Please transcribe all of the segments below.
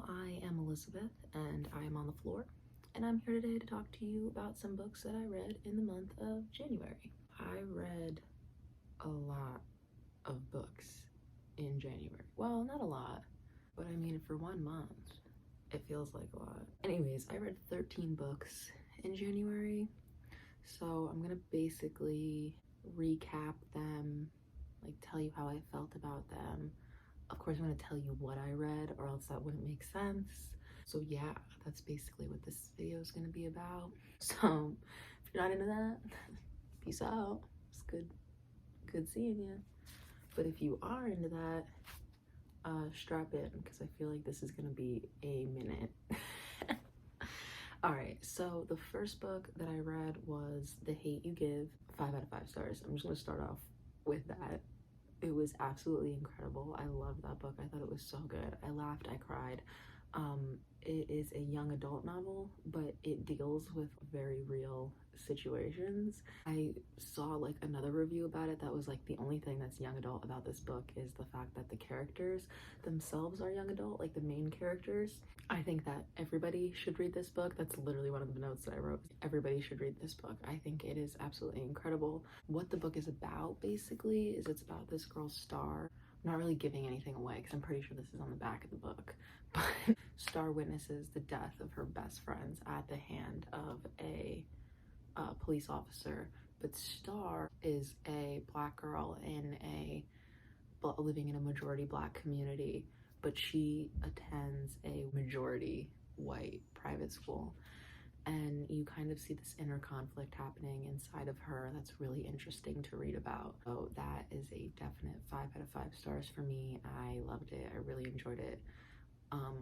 I am Elizabeth and I am on the floor, and I'm here today to talk to you about some books that I read in the month of January. I read a lot of books in January. Well, not a lot, but I mean, for 1 month, it feels like a lot. Anyways, I read 13 books in January, so I'm gonna basically recap them, like tell you how I felt about them. Of course, I'm gonna tell you what I read, or else that wouldn't make sense. So yeah, that's basically what this video is gonna be about. So if you're not into that, peace out. It's good seeing you. But if you are into that, strap in, because I feel like this is gonna be a minute. All right, so the first book that I read was The Hate You Give, 5 out of 5 stars. I'm just gonna start off with that. It was absolutely incredible. I loved that book. I thought it was so good. I laughed, I cried. It is a young adult novel, but it deals with very real situations. I saw like another review about it that was like the only thing that's young adult about this book is the fact that the characters themselves are young adult, like the main characters. I think that everybody should read this book. That's literally one of the notes that I wrote. Everybody should read this book. I think it is absolutely incredible. What the book is about basically is it's about this girl Star. I'm not really giving anything away because I'm pretty sure this is on the back of the book, but Star witnesses the death of her best friends at the hand of a police officer. But Star is a black girl living in a majority black community, but she attends a majority white private school, and you kind of see this inner conflict happening inside of her that's really interesting to read about. So that is a definite 5 out of 5 stars for me. I loved it. I really enjoyed it.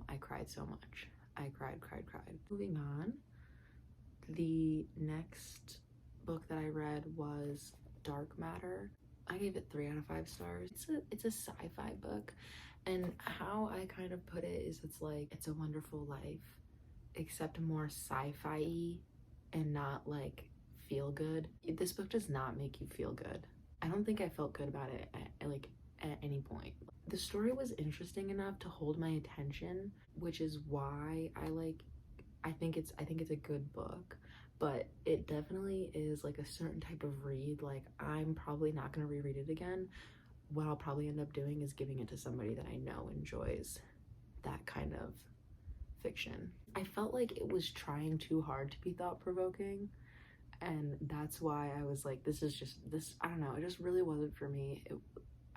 I cried so much. I cried. Moving on, the next book that I read was Dark Matter. I gave it 3 out of 5 stars. It's a sci-fi book, and how I kind of put it is it's like It's a Wonderful Life, except more sci-fi-y and not like feel good. This book does not make you feel good. I don't think I felt good about it at any point. The story was interesting enough to hold my attention, which is why I think it's a good book, but it definitely is like a certain type of read. Like, I'm probably not going to reread it again. What I'll probably end up doing is giving it to somebody that I know enjoys that kind of fiction. I felt like it was trying too hard to be thought-provoking, and that's why I was like, this, I don't know, it just really wasn't for me.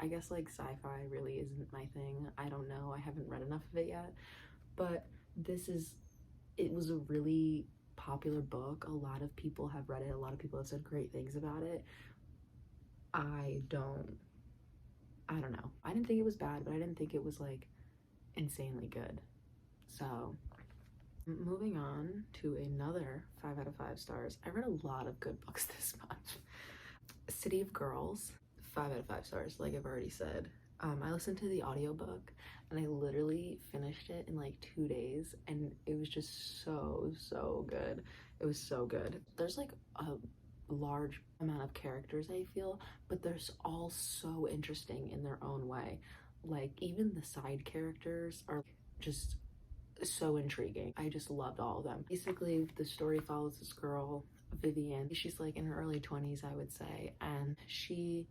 I guess like sci-fi really isn't my thing. I don't know, I haven't read enough of it yet, but it was a really popular book. A lot of people have read it. A lot of people have said great things about it. I don't know. I didn't think it was bad, but I didn't think it was like insanely good. So moving on to another 5 out of 5 stars. I read a lot of good books this month. City of Girls, 5 out of 5 stars, like I've already said. I listened to the audiobook and I literally finished it in like 2 days, and it was just so good. It was so good. There's like a large amount of characters, I feel, but they're all so interesting in their own way. Like, even the side characters are just so intriguing. I just loved all of them. Basically, the story follows this girl, Vivian. She's like in her early 20s, I would say, and she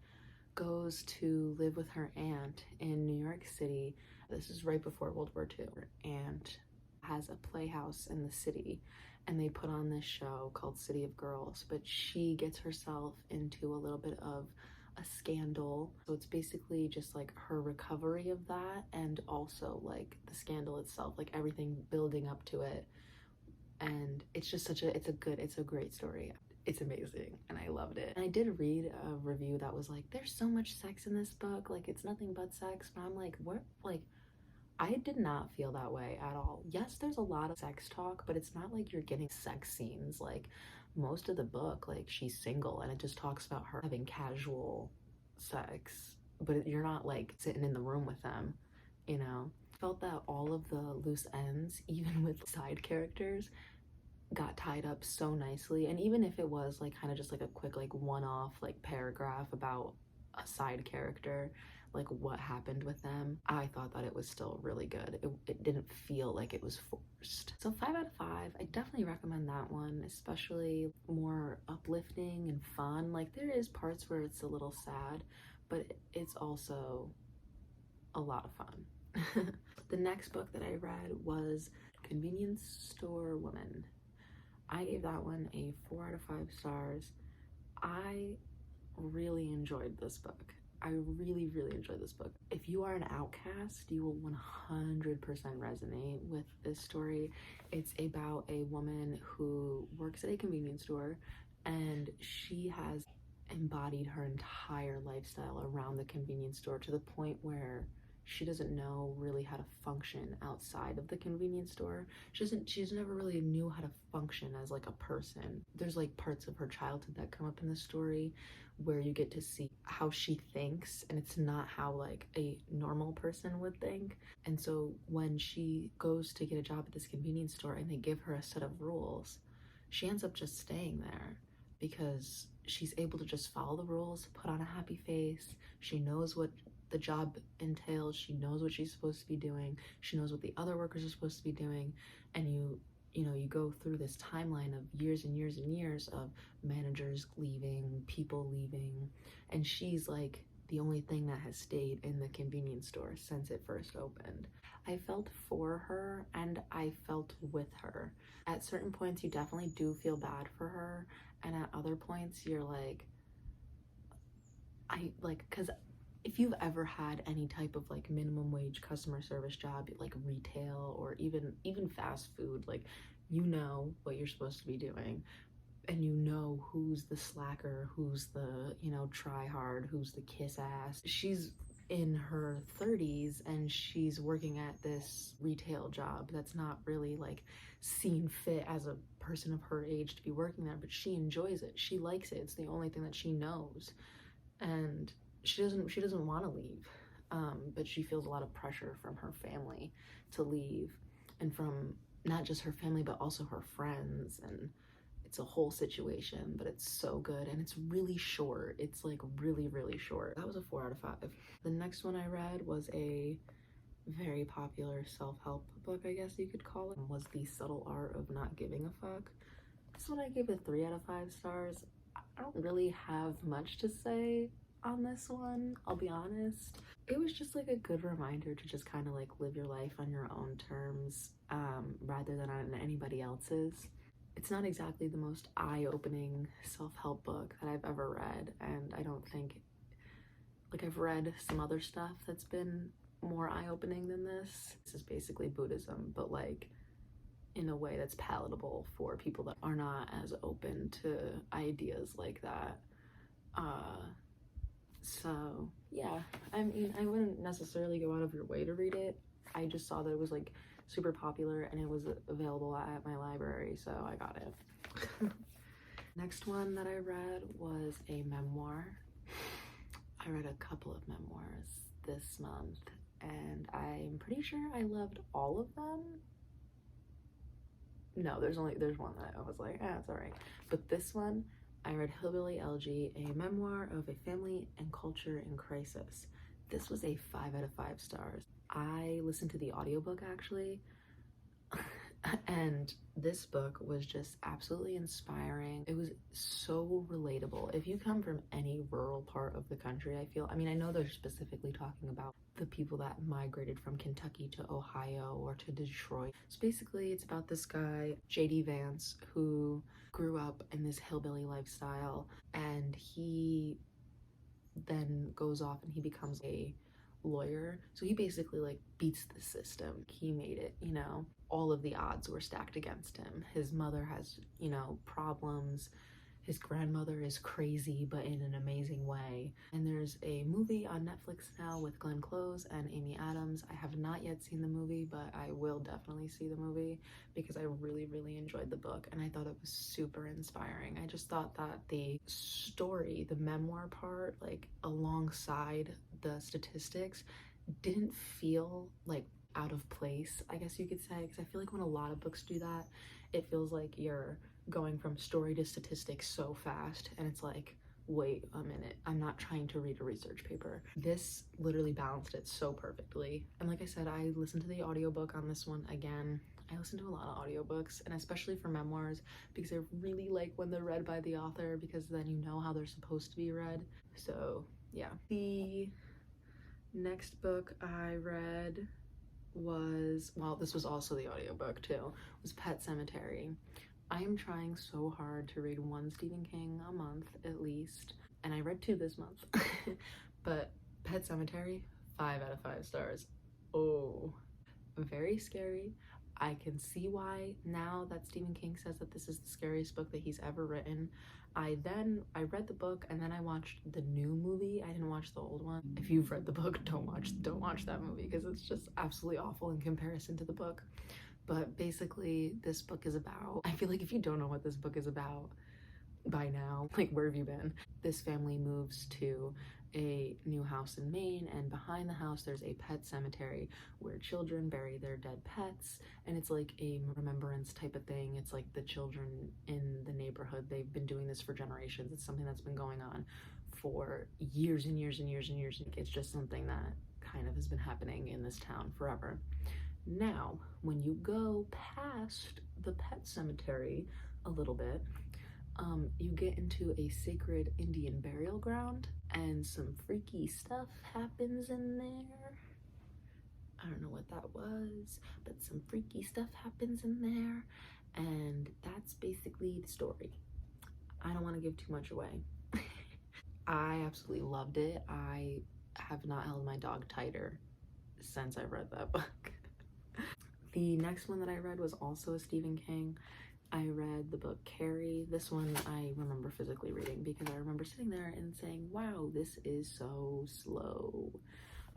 goes to live with her aunt in New York City. This is right before World War II. Her aunt has a playhouse in the city, and they put on this show called City of Girls, but she gets herself into a little bit of a scandal. So it's basically just like her recovery of that, and also like the scandal itself, like everything building up to it. And it's just it's a great story. It's amazing, and I loved it. And I did read a review that was like, there's so much sex in this book, like it's nothing but sex, but I'm like, what? Like, I did not feel that way at all. Yes, there's a lot of sex talk, but it's not like you're getting sex scenes. Like, most of the book, like, she's single and it just talks about her having casual sex, but you're not like sitting in the room with them, you know? Felt that all of the loose ends, even with side characters, got tied up so nicely. And even if it was like kind of just like a quick like one-off like paragraph about a side character, like what happened with them, I thought that it was still really good. It didn't feel like it was forced. So 5 out of 5, I definitely recommend that one, especially more uplifting and fun. Like there is parts where it's a little sad, but it's also a lot of fun. The next book that I read was Convenience Store Woman. I gave that one a 4 out of 5 stars. I really enjoyed this book. I really, really enjoyed this book. If you are an outcast, you will 100% resonate with this story. It's about a woman who works at a convenience store, and she has embodied her entire lifestyle around the convenience store to the point where she doesn't know really how to function outside of the convenience store. She's never really knew how to function as like a person. There's like parts of her childhood that come up in the story where you get to see how she thinks, and it's not how like a normal person would think. And so when she goes to get a job at this convenience store and they give her a set of rules, she ends up just staying there because she's able to just follow the rules, put on a happy face. She knows what the job entails. She knows what she's supposed to be doing. She knows what the other workers are supposed to be doing. And you go through this timeline of years and years and years of managers leaving, people leaving, and she's like the only thing that has stayed in the convenience store since it first opened. I felt for her and I felt with her. At certain points, you definitely do feel bad for her, and at other points, you're like, because if you've ever had any type of like minimum wage customer service job, like retail or even fast food, like you know what you're supposed to be doing, and you know who's the slacker, who's the, try hard, who's the kiss ass. She's in her 30s and she's working at this retail job that's not really like seen fit as a person of her age to be working there, but she enjoys it. She likes it. It's the only thing that she knows. And she doesn't want to leave, but she feels a lot of pressure from her family to leave, and from not just her family but also her friends, and it's a whole situation. But it's so good, and it's really short. It's like really, really short. That was a 4 out of 5. The next one I read was a very popular self-help book, I guess you could call it. Was The Subtle Art of Not Giving a Fuck. This one I gave a 3 out of 5 stars. I don't really have much to say on this one, I'll be honest. It was just like a good reminder to just kind of like live your life on your own terms, rather than on anybody else's. It's not exactly the most eye-opening self-help book that I've ever read, and I don't think, like, I've read some other stuff that's been more eye-opening than this. This is basically Buddhism, but like in a way that's palatable for people that are not as open to ideas like that. So yeah, I mean, I wouldn't necessarily go out of your way to read it. I just saw that it was like super popular and it was available at my library, so I got it. Next one that I read was a memoir. I read a couple of memoirs this month, and I'm pretty sure I loved all of them. No, there's one that I was like, it's all right. But this one, I read Hillbilly Elegy, a memoir of a family and culture in crisis. This was a 5 out of 5 stars. I listened to the audiobook actually, and this book was just absolutely inspiring. It was so relatable. If you come from any rural part of the country, I know they're specifically talking about the people that migrated from Kentucky to Ohio or to Detroit. So basically it's about this guy, J.D. Vance, who grew up in this hillbilly lifestyle, and he then goes off and he becomes a lawyer. So he basically like beats the system. He made it, all of the odds were stacked against him. His mother has, problems. His grandmother is crazy, but in an amazing way. And there's a movie on Netflix now with Glenn Close and Amy Adams. I have not yet seen the movie, but I will definitely see the movie because I really, really enjoyed the book and I thought it was super inspiring. I just thought that the story, the memoir part, like alongside the statistics, didn't feel like out of place, I guess you could say, because I feel like when a lot of books do that, it feels like you're going from story to statistics so fast, and it's like, wait a minute, I'm not trying to read a research paper. This literally balanced it so perfectly. And like I said, I listened to the audiobook on this one again. I listen to a lot of audiobooks, and especially for memoirs, because I really like when they're read by the author, because then you know how they're supposed to be read. So yeah. The next book I read was, well, this was also the audiobook too, was Pet Sematary. I am trying so hard to read one Stephen King a month at least, and I read 2 this month. But Pet Sematary, 5 out of 5 stars. Oh, very scary. I can see why now that Stephen King says that this is the scariest book that he's ever written. I read the book, and then I watched the new movie. I didn't watch the old one. If you've read the book, don't watch that movie, because it's just absolutely awful in comparison to the book. But basically, this book is about, I feel like if you don't know what this book is about by now, like, where have you been? This family moves to a new house in Maine, and behind the house there's a pet cemetery where children bury their dead pets, and it's like a remembrance type of thing. It's like the children in the neighborhood, they've been doing this for generations. It's something that's been going on for years and years and years and years. It's just something that kind of has been happening in this town forever. Now, when you go past the pet cemetery a little bit, you get into a sacred Indian burial ground, and some freaky stuff happens in there. I don't know what that was, but some freaky stuff happens in there, and that's basically the story. I don't want to give too much away. I absolutely loved it. I have not held my dog tighter since I read that book. The next one that I read was also a Stephen King. I read the book Carrie. This one I remember physically reading, because I remember sitting there and saying, wow, this is so slow.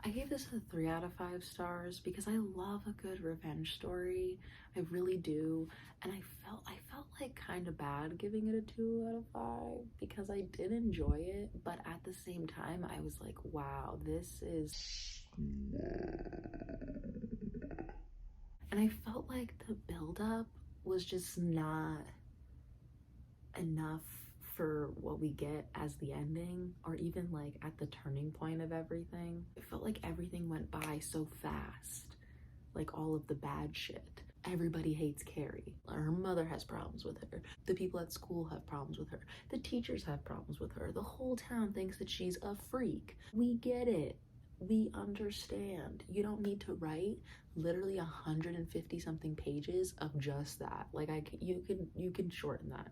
I gave this a 3 out of 5 stars because I love a good revenge story. I really do. And I felt like kind of bad giving it a 2 out of 5 because I did enjoy it, but at the same time I was like, wow, this is... And I felt like the buildup was just not enough for what we get as the ending, or even like at the turning point of everything. It felt like everything went by so fast, like all of the bad shit. Everybody hates Carrie. Her mother has problems with her. The people at school have problems with her. The teachers have problems with her. The whole town thinks that she's a freak. We get it. We understand. You don't need to write literally 150 something pages of just that. Like, you can shorten that.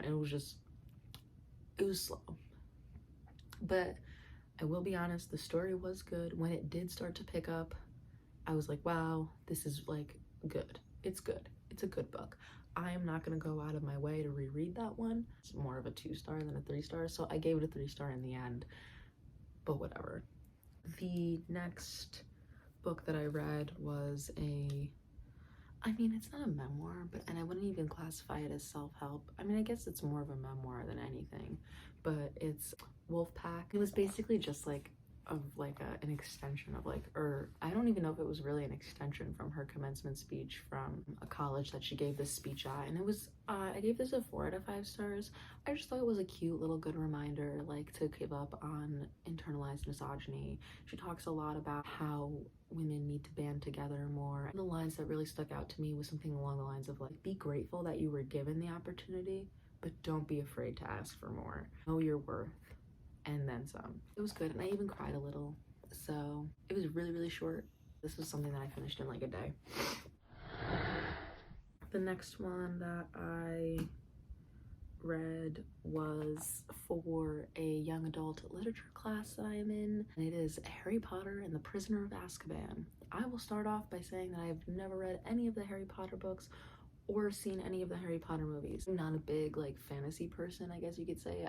It was slow. But I will be honest, the story was good. When it did start to pick up, I was like, wow, this is like good. It's good. It's a good book. I am not gonna go out of my way to reread that one. It's more of a 2-star than a 3-star, so I gave it a 3-star in the end, but whatever. The next book that I read was I mean, it's not a memoir, and I wouldn't even classify it as self-help. I mean, I guess it's more of a memoir than anything, but it's Wolfpack. It was basically just like an extension of or I don't even know if it was really an extension from her commencement speech from a college that she gave this speech at, and it was I gave this a 4 out of 5 stars. I just thought it was a cute little good reminder, like, to give up on internalized misogyny. She talks a lot about how women need to band together more. The lines that really stuck out to me was something along the lines of like, be grateful that you were given the opportunity, but don't be afraid to ask for more. Know your worth, and then some. It was good, and I even cried a little. So it was really, really short. This was something that I finished in like a day. The next one that I read was for a young adult literature class that I am in, and it is Harry Potter and the Prisoner of Azkaban. I will start off by saying that I've never read any of the Harry Potter books or seen any of the Harry Potter movies. I'm not a big like fantasy person, I guess you could say.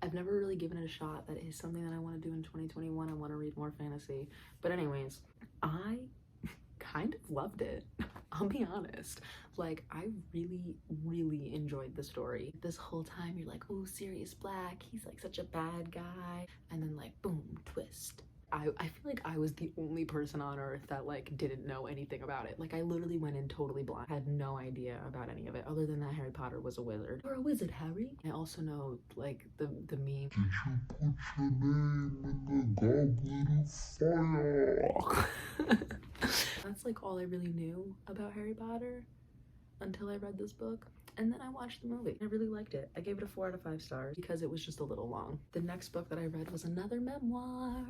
I've never really given it a shot. That is something that I want to do in 2021. I want to read more fantasy. But anyways, I kind of loved it. I'll be honest. Like, I really, really enjoyed the story. This whole time you're like, oh, Sirius Black, he's like such a bad guy. And then like, boom, twist. I feel like I was the only person on earth that like didn't know anything about it. Like I literally went in totally blind, had no idea about any of it other than that Harry Potter was a wizard. You're a wizard, Harry. I also know like the meme. Did you put your name in the goblet of fire? That's like all I really knew about Harry Potter until I read this book. And then I watched the movie. I really liked it. I gave it a 4 out of 5 stars because it was just a little long. The next book that I read was another memoir,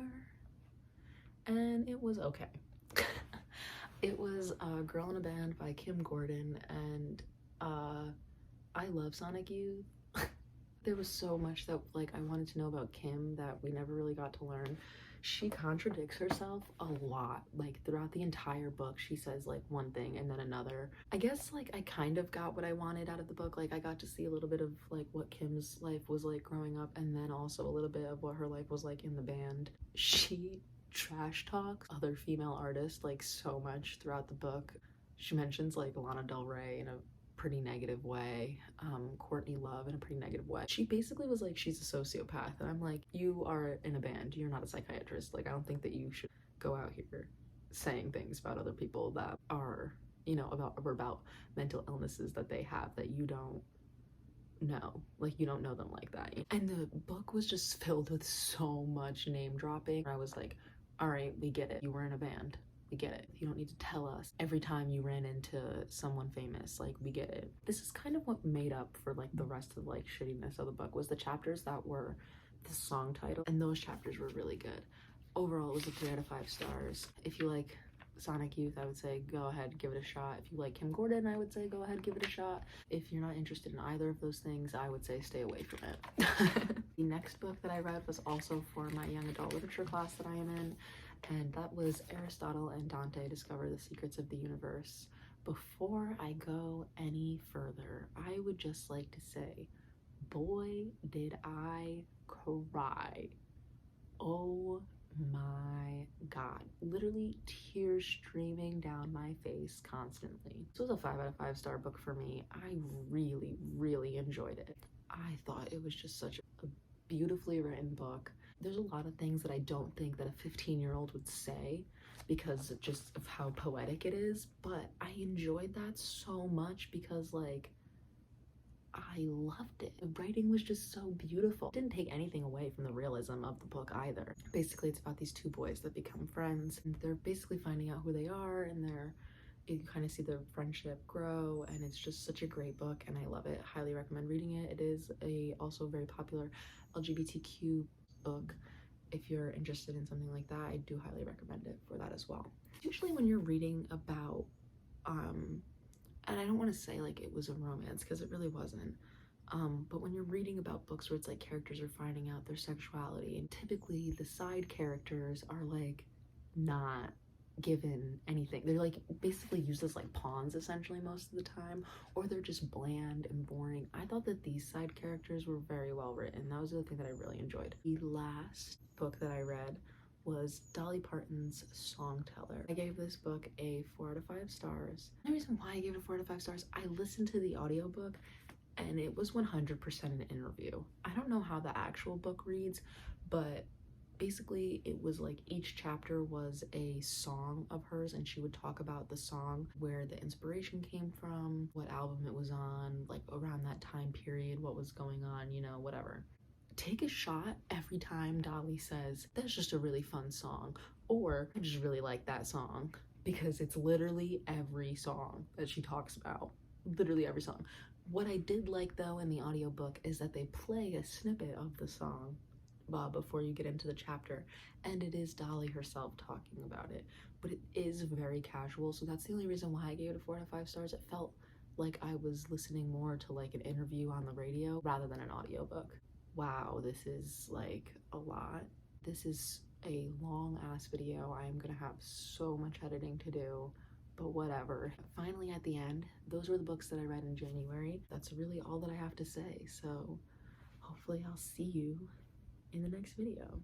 and it was okay. It was Girl in a Band by Kim Gordon, and I love Sonic Youth. There was so much that like I wanted to know about Kim that we never really got to learn. She contradicts herself a lot. Like throughout the entire book, she says like one thing and then another. I guess like I kind of got what I wanted out of the book. Like I got to see a little bit of like what Kim's life was like growing up, and then also a little bit of what her life was like in the band. She trash talks other female artists like so much throughout the book. She mentions like Lana Del Rey in a pretty negative way, Courtney Love in a pretty negative way. She basically was like, she's a sociopath, and I'm like, you are in a band, you're not a psychiatrist. Like I don't think that you should go out here saying things about other people that are, you know, about mental illnesses that they have that you don't know. Like you don't know them like that. And the book was just filled with so much name dropping. I was like, all right, we get it, you were in a band, we get it. You don't need to tell us every time you ran into someone famous. Like we get it. This is kind of what made up for like the rest of like shittiness of the book, was the chapters that were the song title, and those chapters were really good. Overall, it was a 3 out of 5 stars. If you like Sonic Youth, I would say go ahead, give it a shot. If you like Kim Gordon, I would say go ahead, give it a shot. If you're not interested in either of those things, I would say stay away from it. The next book that I read was also for my young adult literature class that I am in, and that was Aristotle and Dante Discover the Secrets of the Universe. Before I go any further, I would just like to say, boy, did I cry. Oh my god, literally tears streaming down my face constantly. This was a 5 out of 5 star book for me. I really enjoyed it. I thought it was just such a beautifully written book. There's a lot of things that I don't think that a 15-year-old would say because just of how poetic it is, but I enjoyed that so much because like I loved it. The writing was just so beautiful. It didn't take anything away from the realism of the book either. Basically, it's about these two boys that become friends, and they're basically finding out who they are, and you kind of see their friendship grow, and it's just such a great book, and I love it. Highly recommend reading it. It is also very popular LGBTQ book. If you're interested in something like that, I do highly recommend it for that as well. Usually when you're reading about and I don't want to say like it was a romance because it really wasn't, but when you're reading about books where it's like characters are finding out their sexuality, and typically the side characters are like not given anything. They're like basically used as like pawns essentially most of the time, or they're just bland and boring. I thought that these side characters were very well written. That was the thing that I really enjoyed. The last book that I read was Dolly Parton's Songteller. I gave this book a 4 out of 5 stars. The reason why I gave it a 4 out of 5 stars, I listened to the audiobook and it was 100% an interview. I don't know how the actual book reads, but basically it was like each chapter was a song of hers, and she would talk about the song, where the inspiration came from, what album it was on, like around that time period, what was going on, you know, whatever. Take a shot every time Dolly says, that's just a really fun song, or I just really like that song, because it's literally every song that she talks about. Literally every song. What I did like though in the audiobook is that they play a snippet of the song before you get into the chapter, and it is Dolly herself talking about it, but it is very casual, so that's the only reason why I gave it a 4 out of 5 stars. It felt like I was listening more to like an interview on the radio rather than an audiobook. Wow, this is like a lot. This is a long ass video. I am gonna have so much editing to do, but whatever. Finally, at the end, those were the books that I read in January. That's really all that I have to say, so hopefully I'll see you in the next video.